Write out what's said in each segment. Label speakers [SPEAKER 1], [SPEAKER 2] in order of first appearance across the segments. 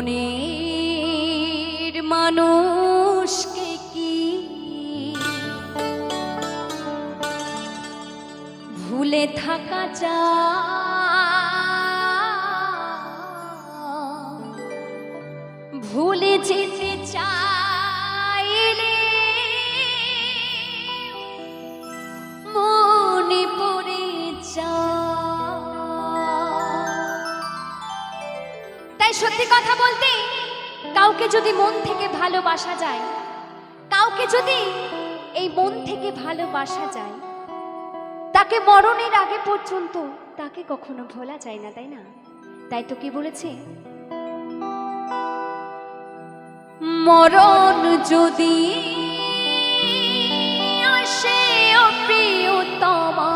[SPEAKER 1] মনের মানুষকে কি ভুলে থাকা যায়, ভুলে যেতে চাইলে মনে পড়ে যায়। তাই সত্যি কথা বলতে, কাউকে যদি মন থেকে ভালোবাসা যায়, কাউকে যদি এই মন থেকে ভালোবাসা যায়, তাকে মরণের আগে পর্যন্ত তাকে কখনো ভোলা যায় না, তাই না? তাই তো কি বলেছে, মরণ যদি আসে ও প্রিয়তমা,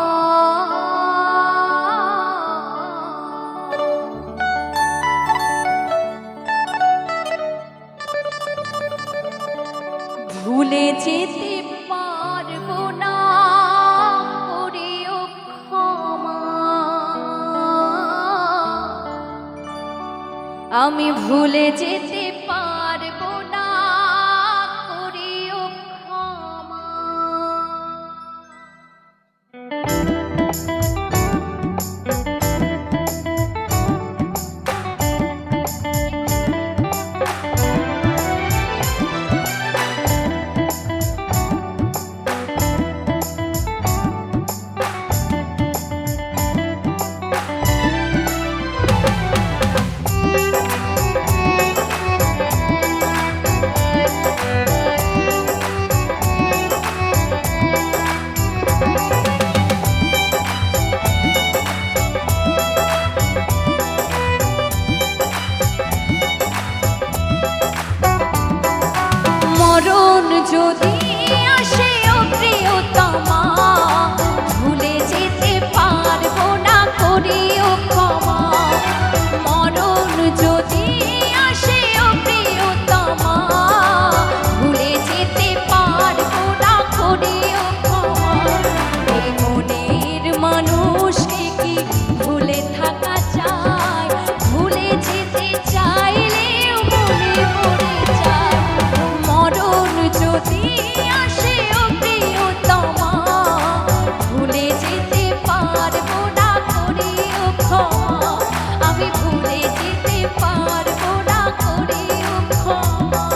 [SPEAKER 1] ভুলে যেতে পারবো না করেও ক্ষমা, আমি ভুলে যেতে পারবো না করেও ক্ষমা। মরণ যদি আসে ও প্রিয়তমা, ভুলে যেতে পারবো না করিও ক্ষমা। মরণ যদি আসে ও প্রিয়তমা, ভুলে যেতে পারবো না করিও ক্ষমা। এই মনের মানুষকে কি ভুলে থাকা যায়, ভুলে যেতে চাইলেও মনে পড়ে যায়। মরণ যদি আসে ও প্রিয়তমা, ভুলে যেতে পারবো না করিও ক্ষমা, আমি ভুলে যেতে পারবো না করিও ক্ষমা।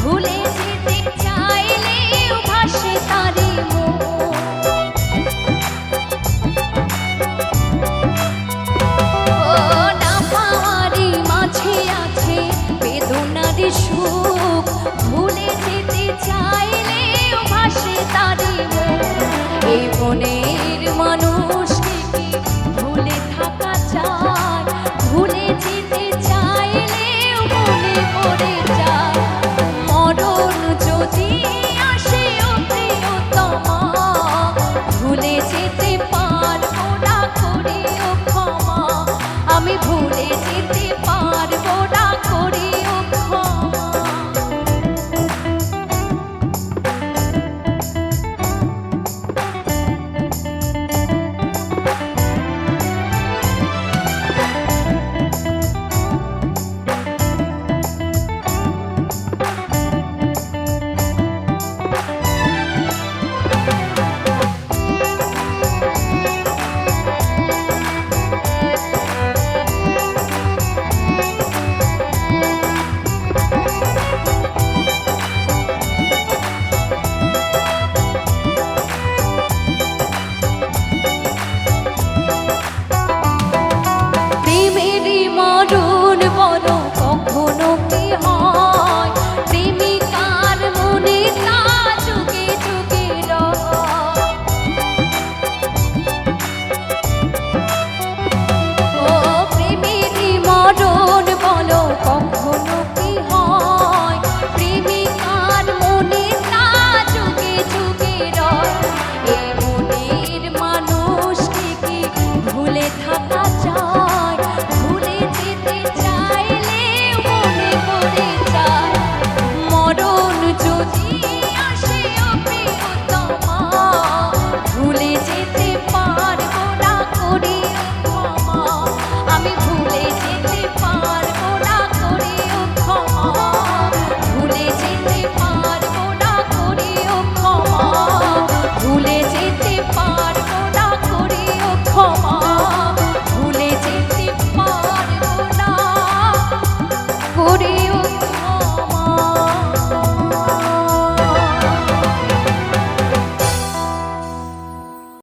[SPEAKER 1] ভুলে যেতে চাইলেও ভাসে তারি মন, ও না পাওয়ারি মাঝে আছে বেদনার সুখ, ভুলে